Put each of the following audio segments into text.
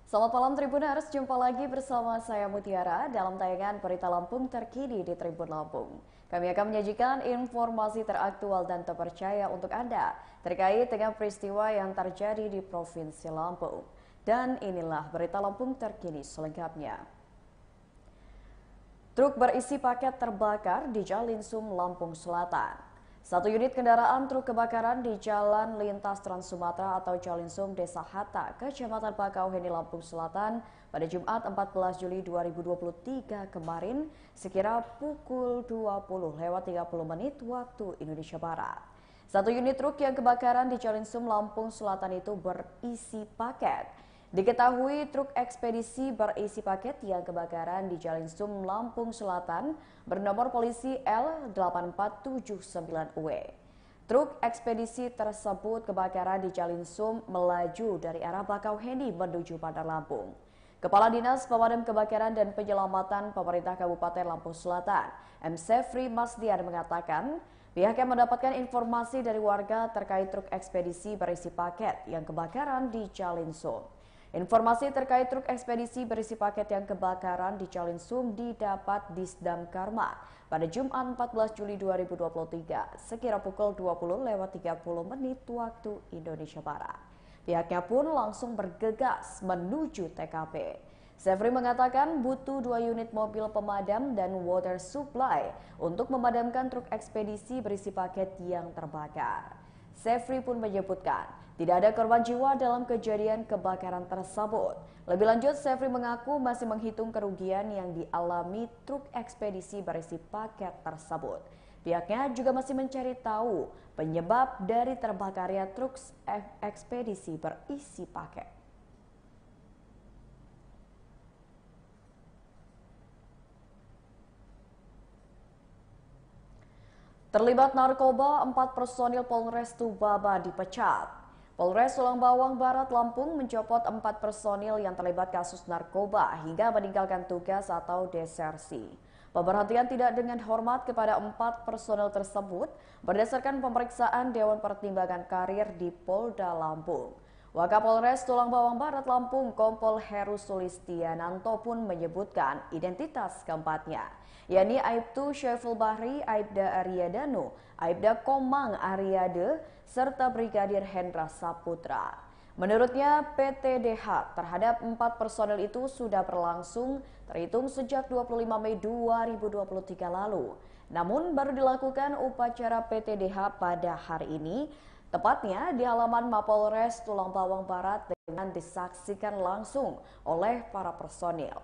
Selamat malam Tribuners, jumpa lagi bersama saya Mutiara dalam tayangan Berita Lampung terkini di Tribun Lampung. Kami akan menyajikan informasi teraktual dan terpercaya untuk Anda terkait dengan peristiwa yang terjadi di Provinsi Lampung. Dan inilah Berita Lampung terkini selengkapnya. Truk berisi paket terbakar di Jalinsum, Lampung Selatan. Satu unit kendaraan truk kebakaran di Jalan Lintas Trans Sumatera atau Jalinsum, Desa Hatta, Kecamatan Bakauheni, Lampung Selatan pada Jumat 14 Juli 2023 kemarin sekira pukul 20:30 waktu Indonesia Barat. Satu unit truk yang kebakaran di Jalinsum, Lampung Selatan itu berisi paket. Diketahui truk ekspedisi berisi paket yang kebakaran di Jalinsum, Lampung Selatan bernomor polisi L8479W. Truk ekspedisi tersebut kebakaran di Jalinsum melaju dari arah Bakauheni menuju Bandar Lampung. Kepala Dinas Pemadam Kebakaran dan Penyelamatan Pemerintah Kabupaten Lampung Selatan, M. Sefri Masdian mengatakan, pihaknya mendapatkan informasi dari warga terkait truk ekspedisi berisi paket yang kebakaran di Jalinsum. Informasi terkait truk ekspedisi berisi paket yang kebakaran di Jalinsum didapat di Damkarma pada Jumat 14 Juli 2023 sekira pukul 20:30 waktu Indonesia Barat. Pihaknya pun langsung bergegas menuju TKP. Sefri mengatakan butuh 2 unit mobil pemadam dan water supply untuk memadamkan truk ekspedisi berisi paket yang terbakar. Sefri pun menyebutkan tidak ada korban jiwa dalam kejadian kebakaran tersebut. Lebih lanjut, Sefri mengaku masih menghitung kerugian yang dialami truk ekspedisi berisi paket tersebut. Pihaknya juga masih mencari tahu penyebab dari terbakarnya truk ekspedisi berisi paket. Terlibat narkoba, 4 personil Polres Tubaba dipecat. Polres Tulang Bawang Barat Lampung mencopot 4 personil yang terlibat kasus narkoba hingga meninggalkan tugas atau desersi. Pemberhentian tidak dengan hormat kepada 4 personil tersebut berdasarkan pemeriksaan Dewan Pertimbangan Karir di Polda Lampung. Wakapolres Tulang Bawang Barat Lampung Kompol Heru Sulistiananto pun menyebutkan identitas keempatnya, yakni Aibtu Syaiful Bahri, Aibda Aryadanu, Aibda Komang Aryade, serta Brigadir Hendra Saputra. Menurutnya PTDH terhadap 4 personel itu sudah berlangsung terhitung sejak 25 Mei 2023 lalu. Namun baru dilakukan upacara PTDH pada hari ini, tepatnya di halaman Mapolres Tulang Bawang Barat dengan disaksikan langsung oleh para personil.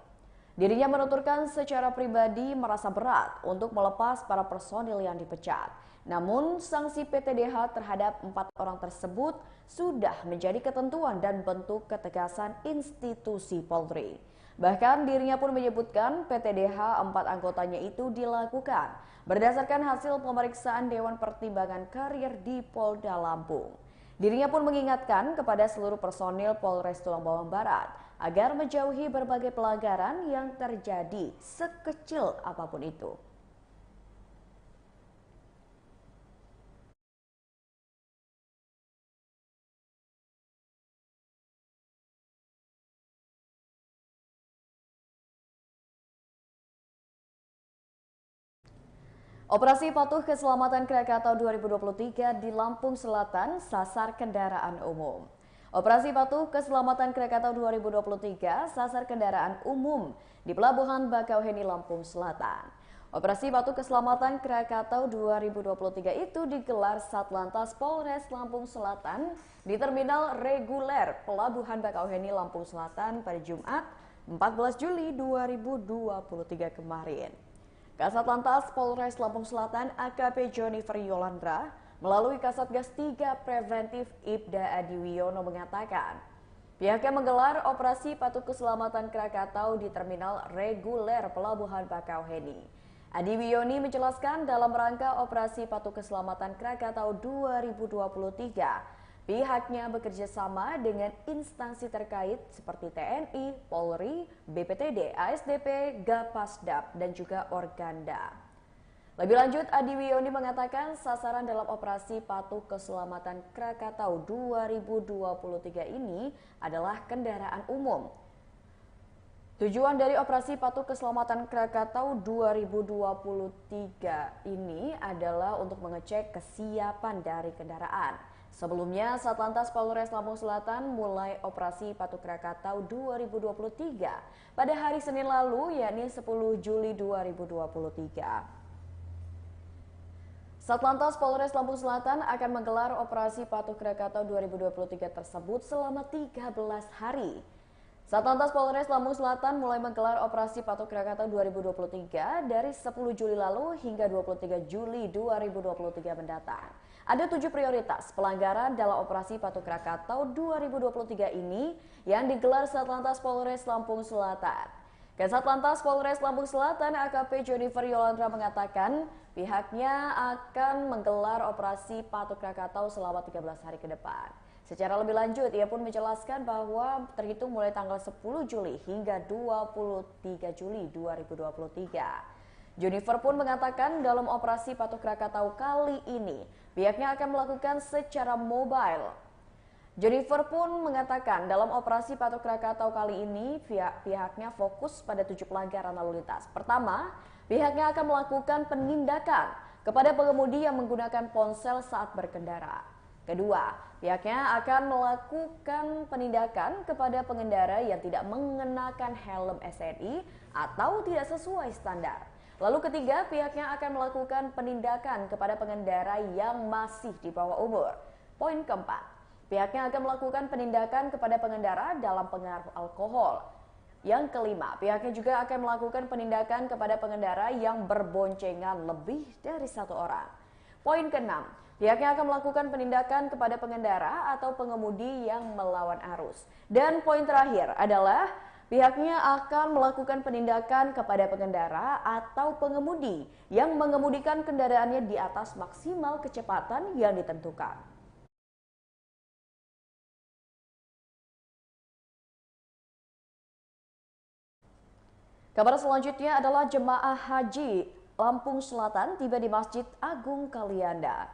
Dirinya menuturkan secara pribadi merasa berat untuk melepas para personil yang dipecat. Namun sanksi PTDH terhadap 4 orang tersebut sudah menjadi ketentuan dan bentuk ketegasan institusi Polri. Bahkan dirinya pun menyebutkan PTDH 4 anggotanya itu dilakukan berdasarkan hasil pemeriksaan Dewan Pertimbangan Karir di Polda Lampung. Dirinya pun mengingatkan kepada seluruh personil Polres Tulang Bawang Barat agar menjauhi berbagai pelanggaran yang terjadi sekecil apapun itu. Operasi Patuh Keselamatan Krakatau 2023 di Lampung Selatan sasar kendaraan umum. Operasi Patuh Keselamatan Krakatau 2023 sasar kendaraan umum di Pelabuhan Bakauheni, Lampung Selatan. Operasi Patuh Keselamatan Krakatau 2023 itu digelar Satlantas Polres Lampung Selatan di Terminal Reguler Pelabuhan Bakauheni, Lampung Selatan pada Jumat 14 Juli 2023 kemarin. Kasat Lantas Polres Lampung Selatan AKP Jonifer Yolandra melalui Kasatgas 3 Preventif Ibda Adiwiono mengatakan pihaknya menggelar operasi patuh keselamatan Krakatau di Terminal Reguler Pelabuhan Bakauheni. Adiwiyoni menjelaskan dalam rangka operasi patuh keselamatan Krakatau 2023, pihaknya bekerja sama dengan instansi terkait seperti TNI, Polri, BPTD, ASDP, Gapasdap, dan juga Organda. Lebih lanjut, Adiwiyoni mengatakan sasaran dalam operasi patuh keselamatan Krakatau 2023 ini adalah kendaraan umum. Tujuan dari operasi Patuh Keselamatan Krakatau 2023 ini adalah untuk mengecek kesiapan dari kendaraan. Sebelumnya, Satlantas Polres Lampung Selatan mulai operasi Patuh Krakatau 2023 pada hari Senin lalu, yakni 10 Juli 2023. Satlantas Polres Lampung Selatan akan menggelar operasi Patuh Krakatau 2023 tersebut selama 13 hari. Satlantas Polres Lampung Selatan mulai menggelar operasi Patuh Krakatau 2023 dari 10 Juli lalu hingga 23 Juli 2023 mendatang. Ada 7 prioritas pelanggaran dalam operasi Patuh Krakatau 2023 ini yang digelar Satlantas Polres Lampung Selatan. Kasatlantas Polres Lampung Selatan AKP Jennifer Yolandra mengatakan pihaknya akan menggelar operasi Patuh Krakatau selama 13 hari ke depan. Secara lebih lanjut, ia pun menjelaskan bahwa terhitung mulai tanggal 10 Juli hingga 23 Juli 2023. Jennifer pun mengatakan dalam operasi Patuh Krakatau kali ini, pihaknya akan melakukan secara mobile. Jennifer pun mengatakan dalam operasi Patuh Krakatau kali ini, pihaknya fokus pada 7 pelanggaran lalu lintas. Pertama, pihaknya akan melakukan penindakan kepada pengemudi yang menggunakan ponsel saat berkendara. Kedua, pihaknya akan melakukan penindakan kepada pengendara yang tidak mengenakan helm SNI atau tidak sesuai standar. Lalu ketiga, pihaknya akan melakukan penindakan kepada pengendara yang masih di bawah umur. Poin keempat, pihaknya akan melakukan penindakan kepada pengendara dalam pengaruh alkohol. Yang kelima, pihaknya juga akan melakukan penindakan kepada pengendara yang berboncengan lebih dari 1 orang. Poin keenam, pihaknya akan melakukan penindakan kepada pengendara atau pengemudi yang melawan arus. Dan poin terakhir adalah pihaknya akan melakukan penindakan kepada pengendara atau pengemudi yang mengemudikan kendaraannya di atas maksimal kecepatan yang ditentukan. Kabar selanjutnya adalah jemaah haji Lampung Selatan tiba di Masjid Agung Kalianda.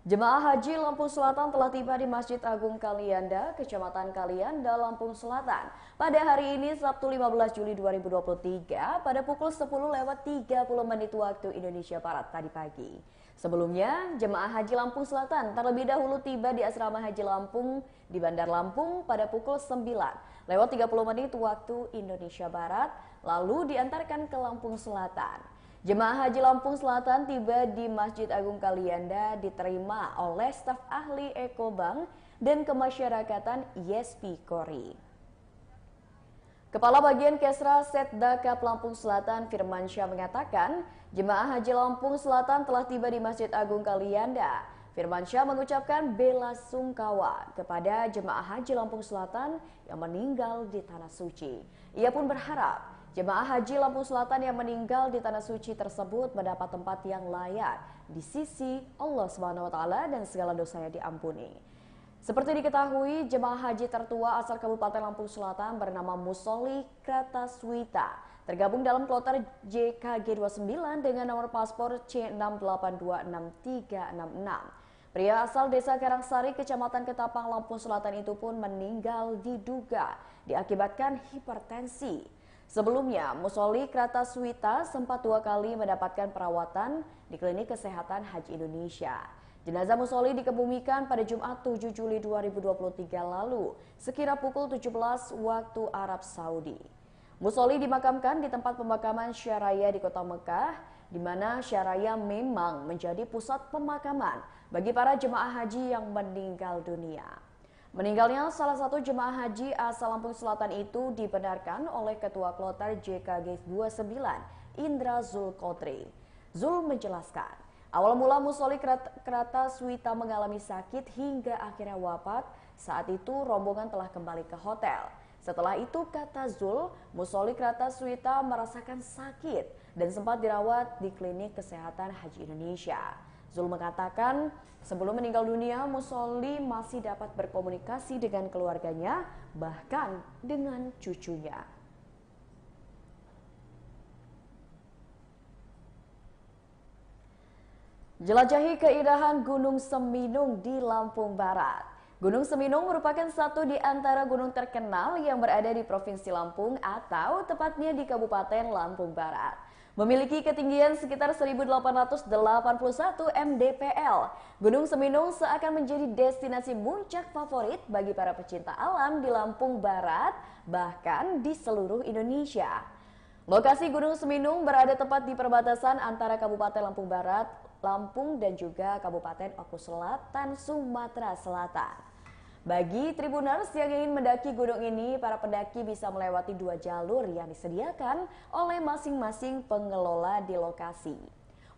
Jemaah haji Lampung Selatan telah tiba di Masjid Agung Kalianda, Kecamatan Kalianda, Lampung Selatan pada hari ini Sabtu 15 Juli 2023 pada pukul 10:30 waktu Indonesia Barat tadi pagi. Sebelumnya, jemaah haji Lampung Selatan terlebih dahulu tiba di Asrama Haji Lampung di Bandar Lampung pada pukul 9:30 waktu Indonesia Barat, lalu diantarkan ke Lampung Selatan. Jemaah haji Lampung Selatan tiba di Masjid Agung Kalianda diterima oleh staf ahli Ekobank dan Kemasyarakatan YESPI Kori. Kepala Bagian Kesra Setdakap Lampung Selatan Firmansyah mengatakan jemaah haji Lampung Selatan telah tiba di Masjid Agung Kalianda. Firmansyah mengucapkan bela sungkawa kepada jemaah haji Lampung Selatan yang meninggal di Tanah Suci. Ia pun berharap jemaah haji Lampung Selatan yang meninggal di Tanah Suci tersebut mendapat tempat yang layak di sisi Allah SWT dan segala dosanya diampuni. Seperti diketahui, jemaah haji tertua asal Kabupaten Lampung Selatan bernama Musoli Krataswita tergabung dalam kloter JKG29 dengan nomor paspor C6826366. Pria asal desa Karangsari, Kecamatan Ketapang, Lampung Selatan itu pun meninggal diduga diakibatkan hipertensi. Sebelumnya, Musoli Krataswita sempat 2 kali mendapatkan perawatan di Klinik Kesehatan Haji Indonesia. Jenazah Musoli dikebumikan pada Jumat 7 Juli 2023 lalu, sekira pukul 17 waktu Arab Saudi. Musoli dimakamkan di tempat pemakaman Syaraya di Kota Mekah, di mana Syaraya memang menjadi pusat pemakaman bagi para jemaah haji yang meninggal dunia. Meninggalnya salah satu jemaah haji asal Lampung Selatan itu dibenarkan oleh Ketua Kloter JKG 29 Indra Zulkotri. Zul menjelaskan, awal mula Musoli Krataswita mengalami sakit hingga akhirnya wafat. Saat itu rombongan telah kembali ke hotel. Setelah itu, kata Zul, Musoli Krataswita merasakan sakit dan sempat dirawat di Klinik Kesehatan Haji Indonesia. Zul mengatakan, sebelum meninggal dunia, Musoli masih dapat berkomunikasi dengan keluarganya, bahkan dengan cucunya. Jelajahi keindahan Gunung Seminung di Lampung Barat. Gunung Seminung merupakan satu di antara gunung terkenal yang berada di Provinsi Lampung atau tepatnya di Kabupaten Lampung Barat. Memiliki ketinggian sekitar 1.881 mdpl, Gunung Seminung seakan menjadi destinasi puncak favorit bagi para pecinta alam di Lampung Barat, bahkan di seluruh Indonesia. Lokasi Gunung Seminung berada tepat di perbatasan antara Kabupaten Lampung Barat, Lampung dan juga Kabupaten Oku Selatan, Sumatera Selatan. Bagi Tribuners yang ingin mendaki gunung ini, para pendaki bisa melewati 2 jalur yang disediakan oleh masing-masing pengelola di lokasi.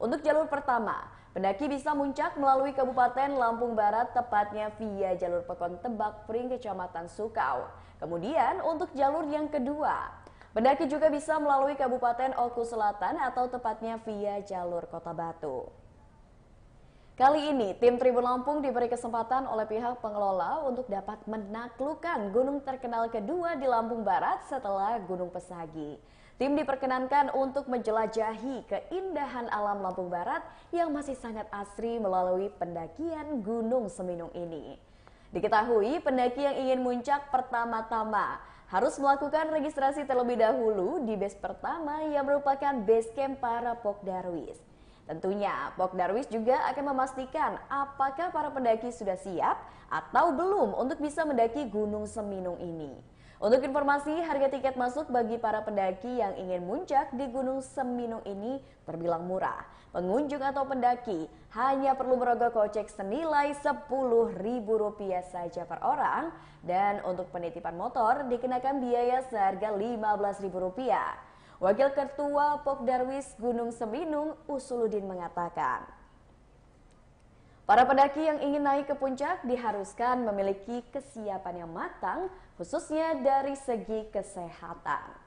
Untuk jalur pertama, pendaki bisa muncak melalui Kabupaten Lampung Barat, tepatnya via jalur Pekon Tebak Pring, Kecamatan Sukau. Kemudian untuk jalur yang kedua, pendaki juga bisa melalui Kabupaten Oku Selatan atau tepatnya via jalur Kota Batu. Kali ini, tim Tribun Lampung diberi kesempatan oleh pihak pengelola untuk dapat menaklukkan gunung terkenal kedua di Lampung Barat setelah Gunung Pesagi. Tim diperkenankan untuk menjelajahi keindahan alam Lampung Barat yang masih sangat asri melalui pendakian Gunung Seminung ini. Diketahui, pendaki yang ingin muncak pertama-tama harus melakukan registrasi terlebih dahulu di base pertama yang merupakan base camp para Pok Darwis. Tentunya, Pok Darwis juga akan memastikan apakah para pendaki sudah siap atau belum untuk bisa mendaki Gunung Seminung ini. Untuk informasi, harga tiket masuk bagi para pendaki yang ingin muncak di Gunung Seminung ini terbilang murah. Pengunjung atau pendaki hanya perlu merogoh kocek senilai Rp10.000 saja per orang, dan untuk penitipan motor dikenakan biaya seharga Rp15.000. Wakil Ketua Pok Darwis Gunung Seminung, Usuluddin mengatakan, para pendaki yang ingin naik ke puncak diharuskan memiliki kesiapan yang matang, khususnya dari segi kesehatan.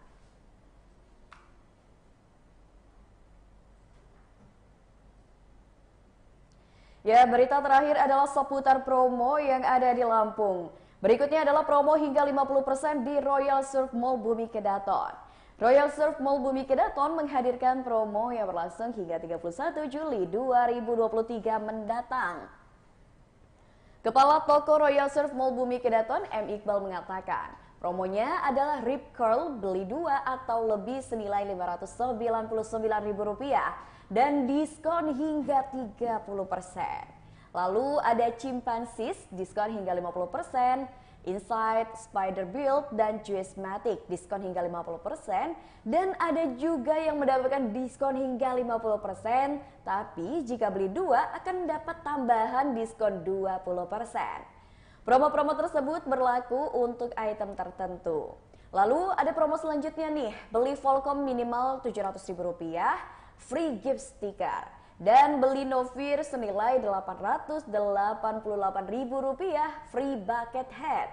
Ya, berita terakhir adalah seputar promo yang ada di Lampung. Berikutnya adalah promo hingga 50% di Royal Surf Mall Bumi Kedaton. Royal Surf Mall Bumi Kedaton menghadirkan promo yang berlangsung hingga 31 Juli 2023 mendatang. Kepala Toko Royal Surf Mall Bumi Kedaton, M. Iqbal mengatakan, promonya adalah Rip Curl beli 2 atau lebih senilai Rp599.000 dan diskon hingga 30%. Lalu ada Chimpanzees, diskon hingga 50%, Inside, Spider Build, dan Juicematic, diskon hingga 50%, dan ada juga yang mendapatkan diskon hingga 50%, tapi jika beli 2 akan mendapat tambahan diskon 20%. Promo-promo tersebut berlaku untuk item tertentu. Lalu ada promo selanjutnya nih, beli Volcom minimal Rp700.000, free gift sticker. Dan beli Novir senilai Rp888.000, free bucket hat.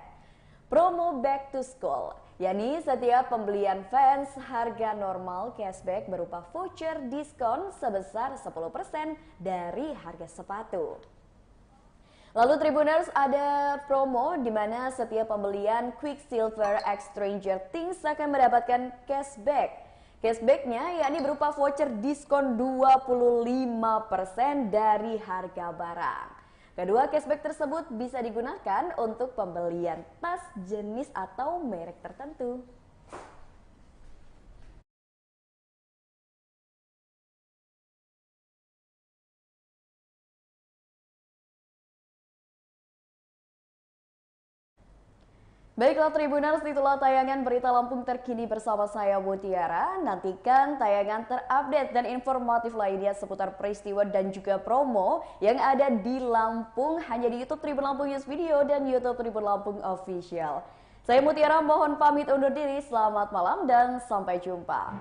Promo back to school, yakni setiap pembelian fans harga normal cashback berupa voucher diskon sebesar 10% dari harga sepatu. Lalu Tribuners, ada promo di mana setiap pembelian Quicksilver X Stranger Things akan mendapatkan cashback. Cashbacknya yakni berupa voucher diskon 25% dari harga barang. Kedua cashback tersebut bisa digunakan untuk pembelian tas jenis atau merek tertentu. Baiklah Tribuners, itulah tayangan berita Lampung terkini bersama saya Mutiara. Nantikan tayangan terupdate dan informatif lainnya seputar peristiwa dan juga promo yang ada di Lampung hanya di YouTube Tribun Lampung News Video dan YouTube Tribun Lampung Official. Saya Mutiara mohon pamit undur diri, selamat malam dan sampai jumpa.